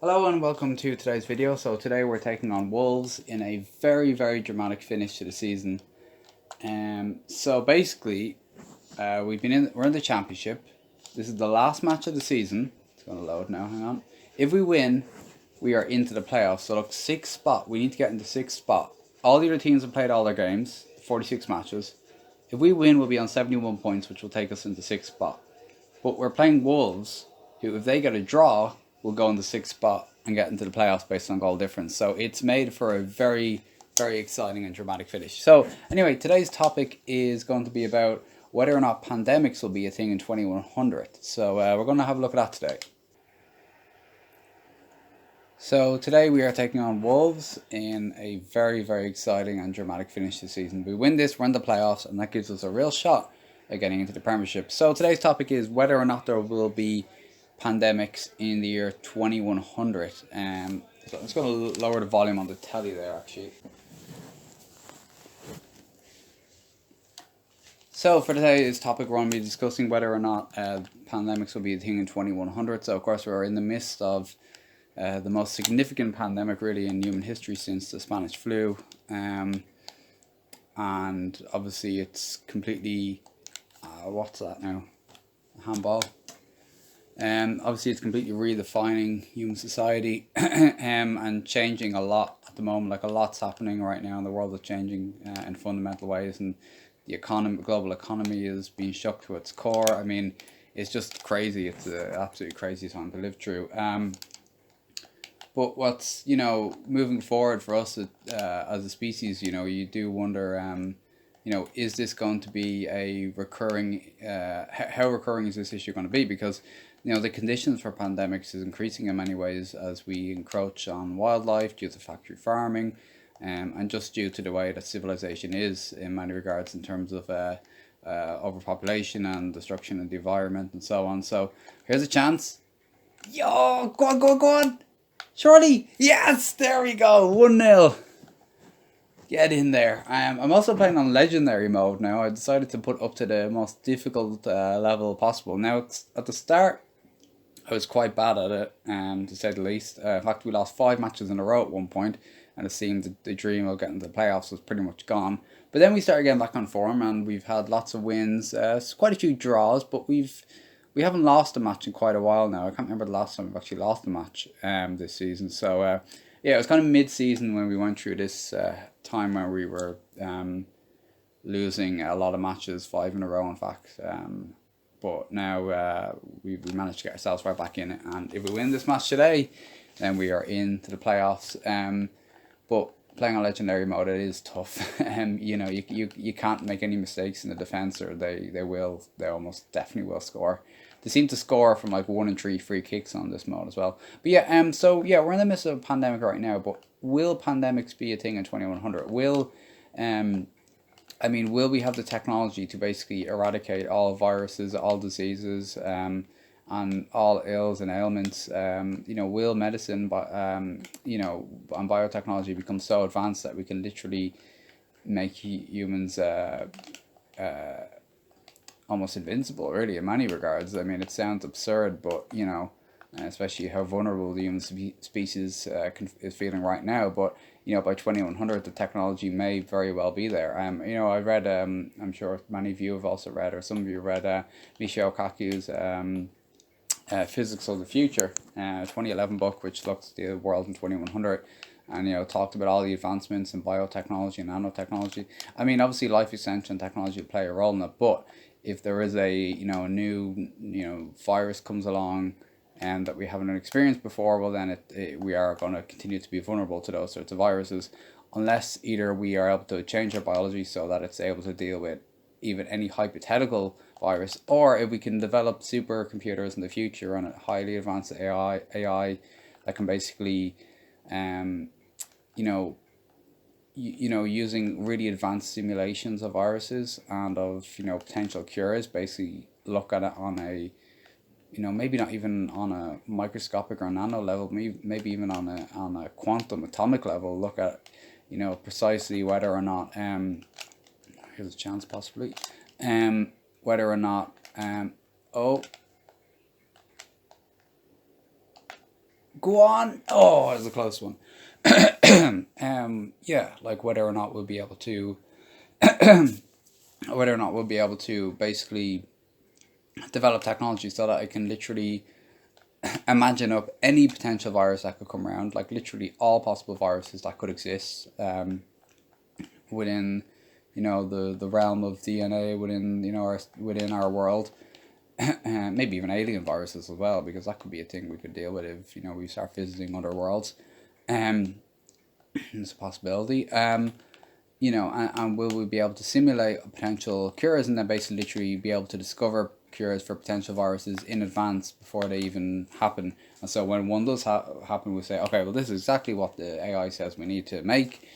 Hello and welcome to today's video. So today we're taking on Wolves in a very dramatic finish to the season. So basically, we're in the championship. This is the last match of the season. It's going to load now. Hang on. If we win, we are into the playoffs. So look, sixth spot. We need to get into sixth spot. All the other teams have played all their games, 46 matches. If we win, we'll be on 71 points, which will take us into sixth spot. But we're playing Wolves, who, if they get a draw, will go in the sixth spot and get into the playoffs based on goal difference. So it's made for a very exciting and dramatic finish. So anyway, today's topic is going to be about whether or not pandemics will be a thing in 2100. So we're going to have a look at that today. So today we are taking on Wolves in a very exciting and dramatic finish this season. We win this, we're in the playoffs, and that gives us a real shot at getting into the Premiership. So today's topic is whether or not there will be pandemics in the year 2100. So I'm just going to lower the volume on the telly there actually. So for today's topic, we're going to be discussing whether or not pandemics will be a thing in 2100. So of course we're in the midst of the most significant pandemic really in human history since the Spanish flu, and obviously it's completely what's that now? Handball. Obviously it's completely redefining human society and changing a lot at the moment. Like a lot's happening right now in the world is changing in fundamental ways, and the global economy is being shook to its core. I mean, it's just crazy. It's an absolutely crazy time to live through. But what's, moving forward for us as a species, you do wonder, is this going to be a recurring, how recurring is this issue going to be? Because, the conditions for pandemics is increasing in many ways as we encroach on wildlife due to factory farming, and just due to the way that civilization is in many regards in terms of overpopulation and destruction of the environment and so on. So here's a chance. Yo, go on. Surely, yes, there we go, 1-0. Get in there. I'm also playing on legendary mode now. I decided to put up to the most difficult level possible. Now, it's, at the start, I was quite bad at it, to say the least. In fact, we lost 5 matches in a row at one point, and it seemed the dream of getting to the playoffs was pretty much gone. But then we started getting back on form, and we've had lots of wins, quite a few draws, but we haven't lost a match in quite a while now. I can't remember the last time we've actually lost a match this season. So yeah, it was kind of mid-season when we went through this time where we were losing a lot of matches, 5 in a row in fact. But now we managed to get ourselves right back in it, and if we win this match today, then we are into the playoffs. But playing on legendary mode, it is tough. You can't make any mistakes in the defense, or they almost definitely will score. They seem to score from like 1 in 3 free kicks on this mode as well. But yeah, so yeah, we're in the midst of a pandemic right now. But will pandemics be a thing in 2100? Will we have the technology to basically eradicate all viruses, all diseases, and all ills and ailments? Will medicine, and biotechnology become so advanced that we can literally make humans almost invincible, really, in many regards? I mean, it sounds absurd, but, especially how vulnerable the human species is feeling right now. But, by 2100, the technology may very well be there. I read, I'm sure many of you have also read, or some of you have read, Michio Kaku's Physics of the Future, 2011 book, which looks at the world in 2100. And talked about all the advancements in biotechnology and nanotechnology. I mean, obviously life extension technology will play a role in it, but if there is a new virus comes along and that we haven't experienced before, well then we are going to continue to be vulnerable to those sorts of viruses, unless either we are able to change our biology so that it's able to deal with even any hypothetical virus, or if we can develop supercomputers in the future and a highly advanced AI that can basically using really advanced simulations of viruses and of potential cures, basically look at it on a maybe not even on a microscopic or nano level, maybe even on a quantum atomic level, look at precisely whether or not here's a chance possibly whether or not Go on. Oh, it was a close one. Yeah, like whether or not we'll be able to, whether or not we'll be able to basically develop technology so that I can literally imagine up any potential virus that could come around, like literally all possible viruses that could exist within, the realm of DNA within within our world, and maybe even alien viruses as well, because that could be a thing we could deal with if we start visiting other worlds. Um, it's a possibility. And will we be able to simulate potential cures and then basically literally be able to discover cures for potential viruses in advance before they even happen? And so when one does happen, we say, okay, well, this is exactly what the AI says we need to make.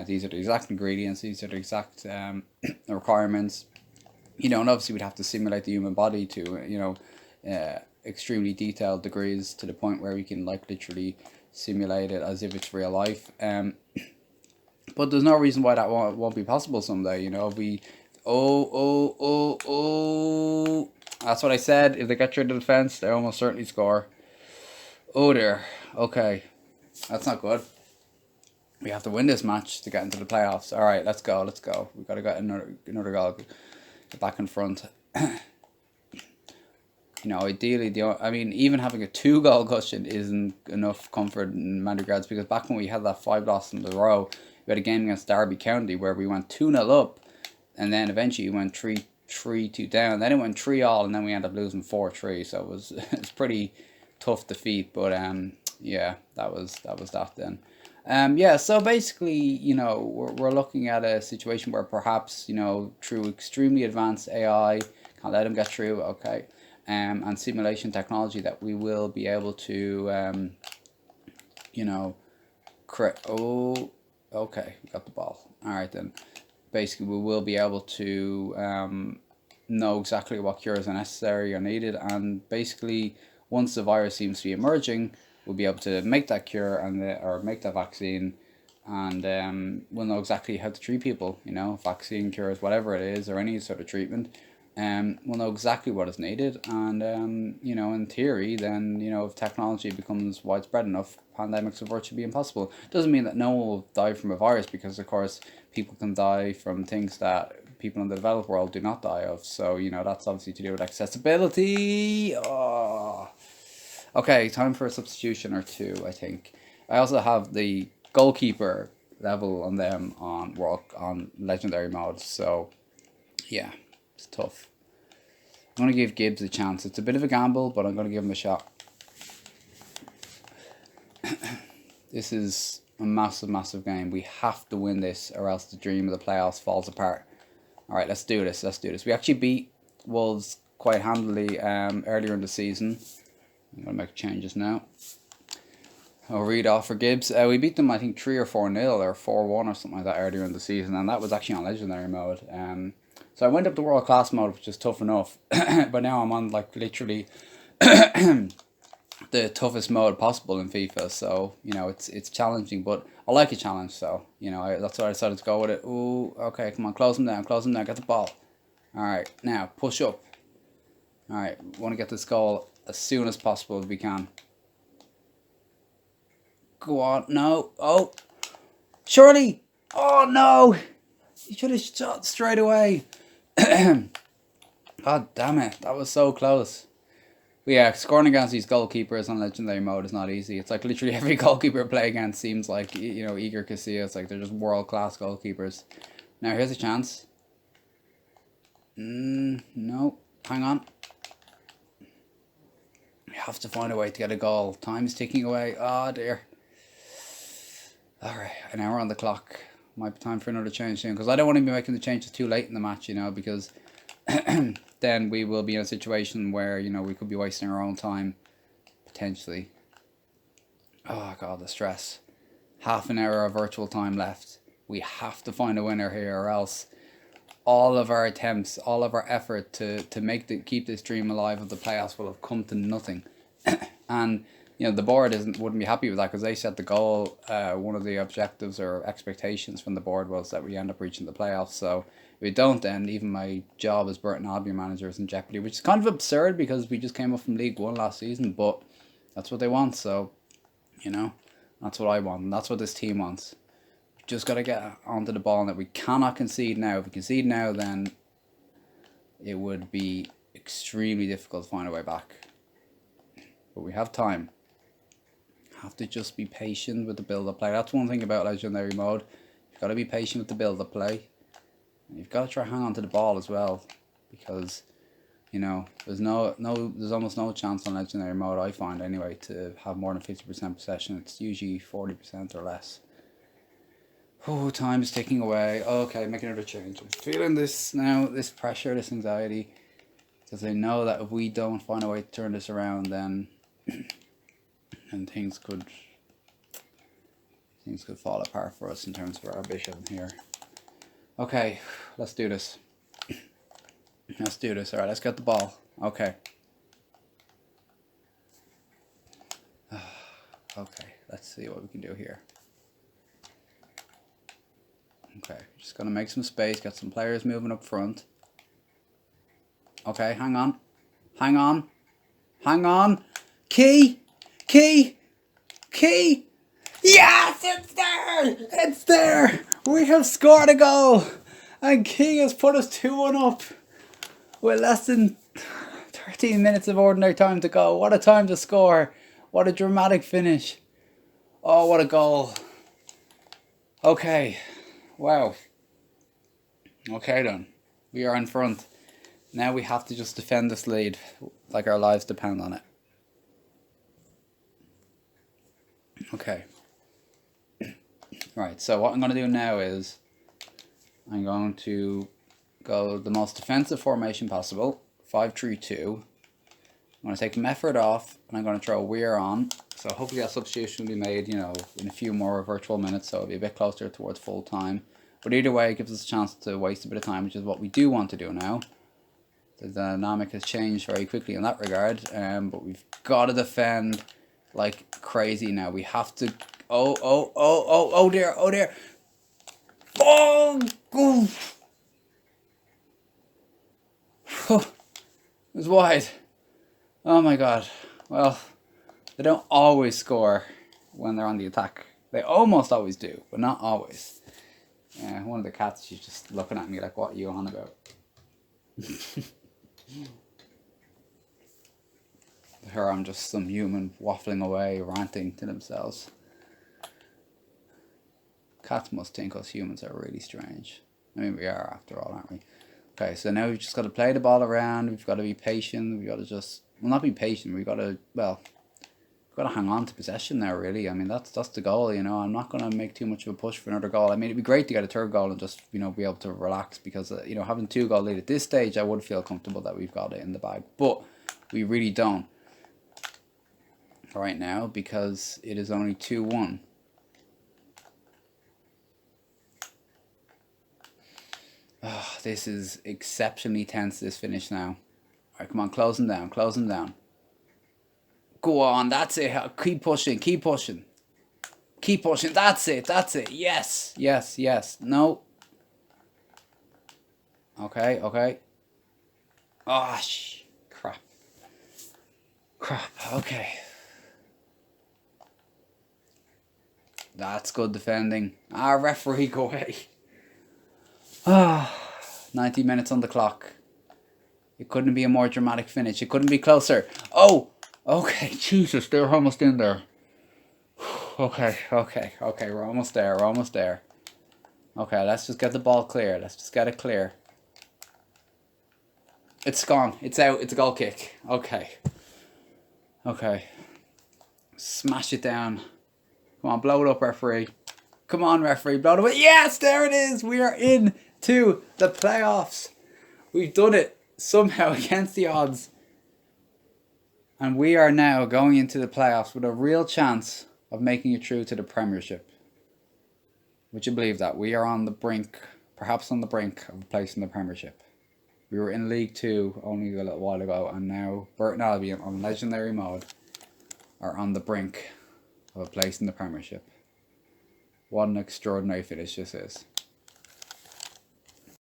These are the exact ingredients. These are the exact requirements. And obviously we'd have to simulate the human body to, extremely detailed degrees to the point where we can like literally simulate it as if it's real life. But there's no reason why that won't be possible someday. If we, oh, that's what I said. If they get through the defense, they almost certainly score. Oh dear. Okay, that's not good. We have to win this match to get into the playoffs. All right, let's go. We've got to get another goal. Get back in front. Ideally, even having a 2-goal cushion isn't enough comfort in many regards, because back when we had that 5 loss in a row, we had a game against Derby County where we went 2-0 up, and then eventually we went 3-2 down. Then it went 3-all, and then we ended up losing 4-3. So it was pretty tough defeat. But yeah, that was that then. So basically, we're looking at a situation where perhaps, through extremely advanced AI, can't let them get through, okay, and simulation technology, that we will be able to, correct. Oh, okay, we got the ball. All right, then. Basically, we will be able to know exactly what cures are necessary or needed, and basically, once the virus seems to be emerging, we'll be able to make that cure or make that vaccine, and we'll know exactly how to treat people. Vaccine, cures, whatever it is, or any sort of treatment. We'll know exactly what is needed, and in theory, then if technology becomes widespread enough, pandemics will virtually be impossible. Doesn't mean that no one will die from a virus, because of course people can die from things that people in the developed world do not die of. So that's obviously to do with accessibility. Oh. Okay, time for a substitution or two, I think. I also have the goalkeeper level on them on legendary mode. So yeah, it's tough. I'm going to give Gibbs a chance. It's a bit of a gamble, but I'm going to give him a shot. This is a massive, massive game. We have to win this, or else the dream of the playoffs falls apart. All right, let's do this. We actually beat Wolves quite handily earlier in the season. I'm going to make changes now. I'll read off for Gibbs. We beat them, I think, 3 or 4-0 or 4-1 or something like that earlier in the season, and that was actually on legendary mode. So I went up to world class mode, which is tough enough, but now I'm on like literally the toughest mode possible in FIFA. So it's challenging, but I like a challenge. So that's why I decided to go with it. Ooh, okay, come on, close them down, get the ball. All right, now push up. All right, want to get this goal as soon as possible if we can. Go on, no, oh, surely, oh no, you should have shot straight away. God damn it, that was so close. But yeah, scoring against these goalkeepers on legendary mode is not easy. It's like literally every goalkeeper I play against seems like, Igor Casillas. It's like they're just world class goalkeepers. Now here's a chance. No, hang on. We have to find a way to get a goal. Time is ticking away. Oh dear. Alright, an hour on the clock. Might be time for another change soon, because I don't want to be making the changes too late in the match, because then we will be in a situation where, we could be wasting our own time, potentially. Oh god, the stress. Half an hour of virtual time left. We have to find a winner here, or else all of our attempts, all of our effort to keep this dream alive of the playoffs will have come to nothing. And the board wouldn't be happy with that, because they set the goal. One of the objectives or expectations from the board was that we end up reaching the playoffs. So if we don't, then even my job as Burton Albion manager is in jeopardy, which is kind of absurd because we just came up from League One last season. But that's what they want. So You know, that's what I want, and that's what this team wants. We've just got to get onto the ball, and we cannot concede now. If we concede now, then it would be extremely difficult to find a way back. But we have time. Have to just be patient with the build-up play. That's one thing about legendary mode. You've got to be patient with the build-up play. And you've got to try to hang on to the ball as well, because you know there's almost no chance on legendary mode, I find anyway, to have more than 50% possession. It's usually 40% or less. Oh, time is ticking away. Okay, make another change. I'm feeling this now, this pressure, this anxiety, because I know that if we don't find a way to turn this around, then and things could fall apart for us in terms of our ambition here. Okay, let's do this. Let's do this. All right, let's get the ball. Okay. Okay, let's see what we can do here. Okay, just gonna make some space, get some players moving up front. Okay, hang on. Hang on. Hang on. Key! Key! Key! Yes! It's there! It's there! We have scored a goal! And Key has put us 2-1 up with less than 13 minutes of ordinary time to go. What a time to score! What a dramatic finish! Oh, what a goal! Okay. Wow. Okay then. We are in front. Now we have to just defend this lead like our lives depend on it. Okay. Right, so what I'm going to do now is I'm going to go the most defensive formation possible, 5-3-2. I'm going to take some effort off, and I'm going to throw Weir on. So hopefully that substitution will be made, you know, in a few more virtual minutes, so it'll be a bit closer towards full time. But either way, it gives us a chance to waste a bit of time, which is what we do want to do now. The dynamic has changed very quickly in that regard, but we've got to defend like crazy now. We have to... Oh dear, oh dear. Oh, oof. It was wide. Oh my god. Well, they don't always score when they're on the attack. They almost always do, but not always. Yeah, one of the cats, she's just looking at me like, what are you on about? Her, I'm just some human waffling away, ranting to themselves. Cats must think us humans are really strange. I mean, we are after all, aren't we? Okay, so now we've just got to play the ball around. We've got to be patient. We've got to just, well, not be patient. We've got to, well, we've got to hang on to possession now, really. I mean, that's the goal, you know. I'm not going to make too much of a push for another goal. I mean, it'd be great to get a third goal and just, you know, be able to relax because, you know, having 2-goal lead at this stage, I would feel comfortable that we've got it in the bag. But we really don't right now because it is only 2-1. Oh, this is exceptionally tense, this finish now. Alright, come on, close them down, close them down. Go on, that's it. Keep pushing, keep pushing. Keep pushing, that's it, that's it. Yes, yes, yes. No. Okay, okay. Oh, crap. Crap, okay. That's good defending. Ah, referee, go away. Ah, 90 minutes on the clock. It couldn't be a more dramatic finish. It couldn't be closer. Oh, okay. Jesus, they're almost in there. Okay, okay, okay. We're almost there. We're almost there. Okay, let's just get the ball clear. Let's just get it clear. It's gone. It's out. It's a goal kick. Okay. Okay. Smash it down. Come on, blow it up, referee. Come on, referee, blow it away. Yes, there it is. We are in to the playoffs. We've done it somehow against the odds. And we are now going into the playoffs with a real chance of making it through to the Premiership. Would you believe that? We are on the brink, perhaps on the brink of a place in the Premiership. We were in League 2 only a little while ago, and now Burton Albion on legendary mode are on the brink of a place in the Premiership. What an extraordinary finish this is.